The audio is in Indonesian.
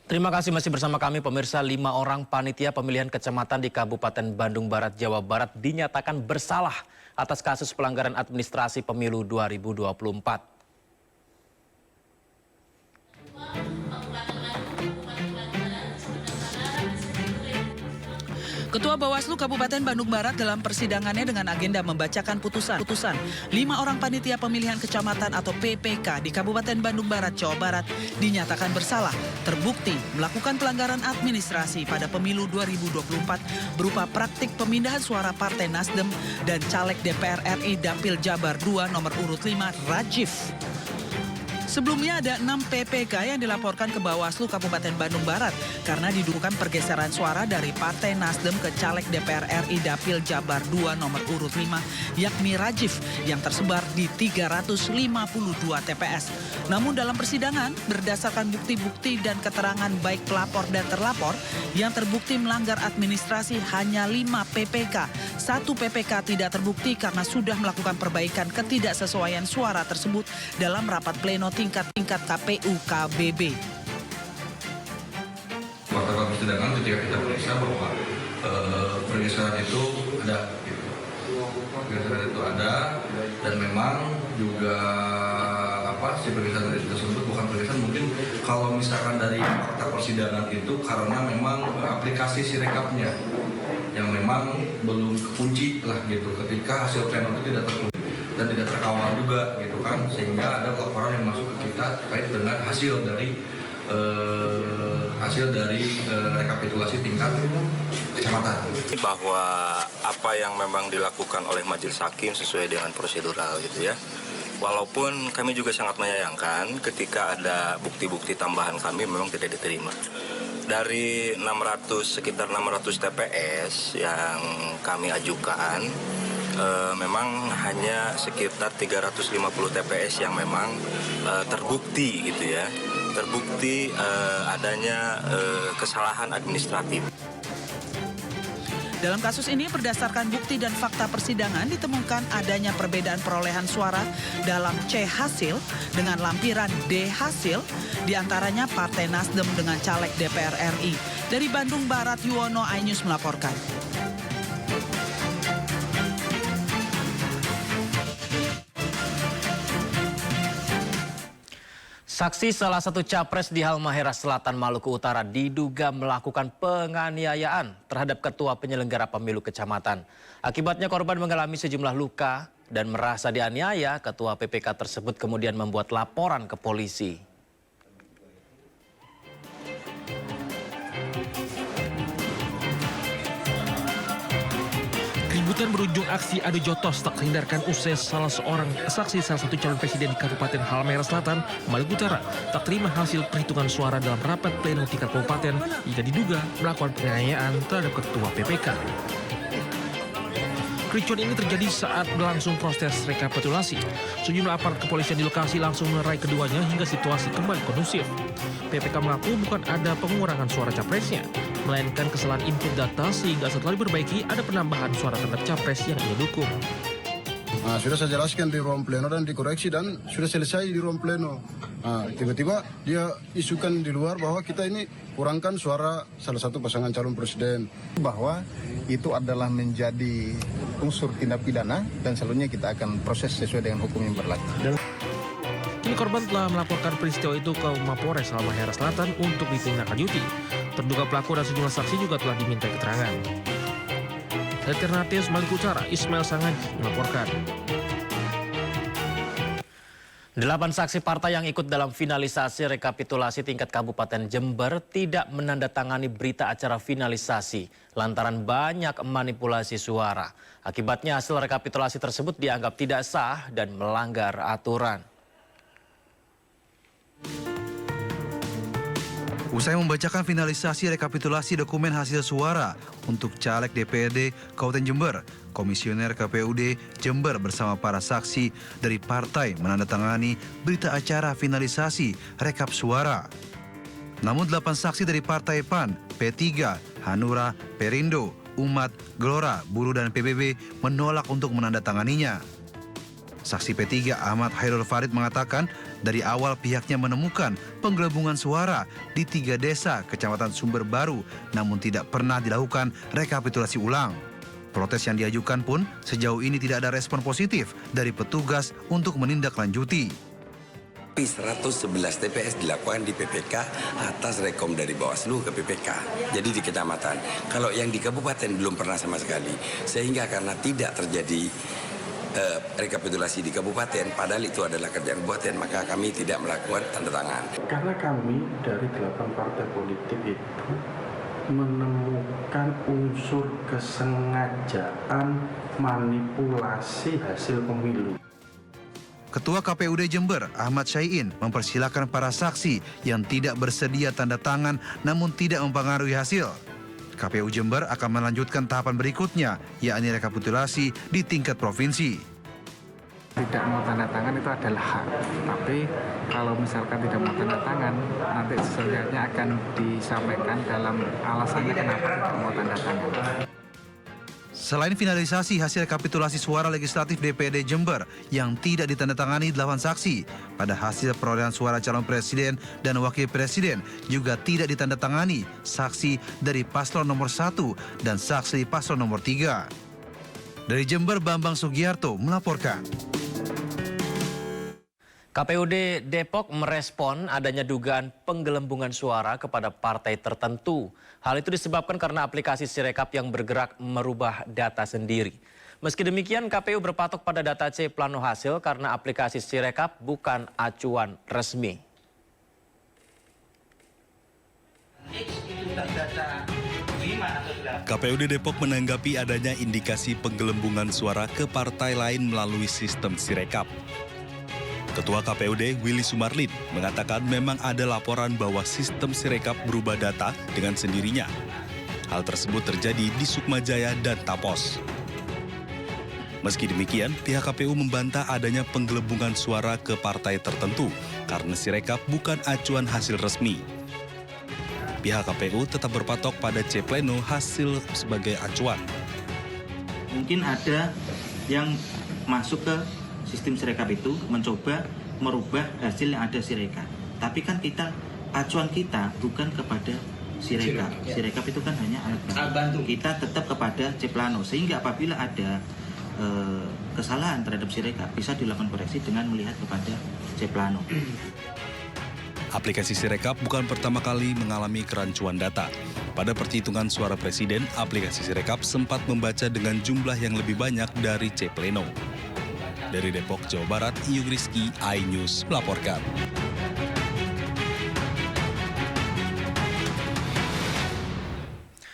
Terima kasih masih bersama kami pemirsa. 5 orang panitia pemilihan kecamatan di Kabupaten Bandung Barat, Jawa Barat dinyatakan bersalah atas kasus pelanggaran administrasi pemilu 2024. Ketua Bawaslu Kabupaten Bandung Barat dalam persidangannya dengan agenda membacakan putusan 5 orang panitia pemilihan kecamatan atau PPK di Kabupaten Bandung Barat, Jawa Barat dinyatakan bersalah terbukti melakukan pelanggaran administrasi pada pemilu 2024 berupa praktik pemindahan suara Partai Nasdem dan caleg DPR RI Dapil Jabar 2 nomor urut 5 Rajif. Sebelumnya ada 6 PPK yang dilaporkan ke Bawaslu Kabupaten Bandung Barat karena didudukan pergeseran suara dari Partai Nasdem ke caleg DPR RI Dapil Jabar 2 nomor urut 5 yakni Rajif yang tersebar di 352 TPS. Namun dalam persidangan berdasarkan bukti-bukti dan keterangan baik pelapor dan terlapor yang terbukti melanggar administrasi hanya 5 PPK. 1 PPK tidak terbukti karena sudah melakukan perbaikan ketidaksesuaian suara tersebut dalam rapat pleno tingkat KPU KBB. Fakta persidangan ketika kita periksa bahwa pergeseran itu ada, pergeseran itu ada dan memang juga si pergeseran tersebut bukan pergeseran, mungkin kalau misalkan dari fakta persidangan itu karena memang aplikasi Sirekapnya yang memang belum kekunci lah gitu ketika hasil pleno itu tidak terkunci dan tidak terkawal juga gitu kan, sehingga ada laporan yang masuk ke kita terkait dengan hasil dari rekapitulasi tingkat kecamatan. Bahwa apa yang memang dilakukan oleh majelis hakim sesuai dengan prosedural gitu ya. Walaupun kami juga sangat menyayangkan ketika ada bukti-bukti tambahan kami memang tidak diterima. Dari sekitar 600 TPS yang kami ajukan, memang hanya sekitar 350 TPS yang memang terbukti gitu ya, terbukti adanya kesalahan administratif. Dalam kasus ini berdasarkan bukti dan fakta persidangan ditemukan adanya perbedaan perolehan suara dalam C hasil dengan lampiran D hasil diantaranya Partai Nasdem dengan caleg DPR RI. Dari Bandung Barat, Yuwono, iNews melaporkan. Saksi salah satu capres di Halmahera Selatan, Maluku Utara diduga melakukan penganiayaan terhadap ketua penyelenggara pemilu kecamatan. Akibatnya korban mengalami sejumlah luka dan merasa dianiaya. Ketua PPK tersebut kemudian membuat laporan ke polisi. Keributan berujung aksi adu jotos tak terhindarkan usai salah satu calon presiden di Kabupaten Halmahera Selatan, Maluku Utara tak terima hasil perhitungan suara dalam rapat pleno tingkat kabupaten hingga diduga melakukan penganiayaan terhadap ketua PPK. Kericuan ini terjadi saat berlangsung proses rekapitulasi. Sejumlah aparat kepolisian di lokasi langsung melerai keduanya hingga situasi kembali kondusif. PPK mengaku bukan ada pengurangan suara capresnya, melainkan kesalahan input data sehingga setelah diperbaiki ada penambahan suara terhadap capres yang ia dukung. Sudah saya jelaskan di ruang pleno dan dikoreksi dan sudah selesai di ruang pleno. Tiba-tiba dia isukan di luar bahwa kita ini kurangkan suara salah satu pasangan calon presiden. Bahwa itu adalah menjadi unsur tindak pidana dan selanjutnya kita akan proses sesuai dengan hukum yang berlaku. Kini korban telah melaporkan peristiwa itu ke Mapores Halmahera Selatan untuk ditindaklanjuti. Terduga pelaku dan sejumlah saksi juga telah diminta keterangan. Alternatif Maluku Utara, Ismail Sangaji melaporkan. 8 saksi partai yang ikut dalam finalisasi rekapitulasi tingkat Kabupaten Jember tidak menandatangani berita acara finalisasi lantaran banyak manipulasi suara. Akibatnya hasil rekapitulasi tersebut dianggap tidak sah dan melanggar aturan. Usai membacakan finalisasi rekapitulasi dokumen hasil suara untuk caleg DPRD Kabupaten Jember, Komisioner KPUD Jember bersama para saksi dari partai menandatangani berita acara finalisasi rekap suara. Namun 8 saksi dari Partai PAN, P3, Hanura, Perindo, Umat, Gelora, Buruh dan PBB menolak untuk menandatanganinya. Saksi P3 Ahmad Hairul Farid mengatakan dari awal pihaknya menemukan penggelembungan suara di 3 desa Kecamatan Sumber Baru, namun tidak pernah dilakukan rekapitulasi ulang. Protes yang diajukan pun sejauh ini tidak ada respon positif dari petugas untuk menindaklanjuti. 111 TPS dilakukan di PPK atas rekom dari Bawaslu ke PPK. Jadi di kecamatan. Kalau yang di kabupaten belum pernah sama sekali. Sehingga karena tidak terjadi rekapitulasi di kabupaten, padahal itu adalah kerjaan kabupaten, maka kami tidak melakukan tanda tangan. Karena kami dari 8 partai politik itu menemukan unsur kesengajaan manipulasi hasil pemilu. Ketua KPUD Jember, Ahmad Syai'in, mempersilahkan para saksi yang tidak bersedia tanda tangan namun tidak mempengaruhi hasil. KPU Jember akan melanjutkan tahapan berikutnya, yakni rekapitulasi di tingkat provinsi. Tidak mau tanda tangan itu adalah hak, tapi kalau misalkan tidak mau tanda tangan, nanti selanjutnya akan disampaikan dalam alasannya kenapa tidak mau tanda tangan. Selain finalisasi hasil rekapitulasi suara legislatif DPRD Jember yang tidak ditandatangani 8 saksi, pada hasil perolehan suara calon presiden dan wakil presiden juga tidak ditandatangani saksi dari paslon nomor 1 dan saksi paslon nomor 3. Dari Jember, Bambang Sugiarto melaporkan. KPUD Depok merespon adanya dugaan penggelembungan suara kepada partai tertentu. Hal itu disebabkan karena aplikasi Sirekap yang bergerak merubah data sendiri. Meski demikian, KPU berpatok pada data C plano hasil karena aplikasi Sirekap bukan acuan resmi. KPUD Depok menanggapi adanya indikasi penggelembungan suara ke partai lain melalui sistem Sirekap. Ketua KPUD Willy Sumarlin mengatakan memang ada laporan bahwa sistem Sirekap berubah data dengan sendirinya. Hal tersebut terjadi di Sukmajaya dan Tapos. Meski demikian, pihak KPU membantah adanya penggelembungan suara ke partai tertentu karena Sirekap bukan acuan hasil resmi. Pihak KPU tetap berpatok pada C pleno hasil sebagai acuan. Mungkin ada yang masuk ke sistem Sirekap itu mencoba merubah hasil yang ada Sirekap. Tapi kan acuan kita bukan kepada Sirekap. Sirekap itu kan hanya alat bantu. Kita tetap kepada C plano. Sehingga apabila ada kesalahan terhadap Sirekap bisa dilakukan koreksi dengan melihat kepada C plano. Aplikasi Sirekap bukan pertama kali mengalami kerancuan data. Pada perhitungan suara presiden, aplikasi Sirekap sempat membaca dengan jumlah yang lebih banyak dari C pleno. Dari Depok, Jawa Barat, Iyung Rizky, iNews melaporkan.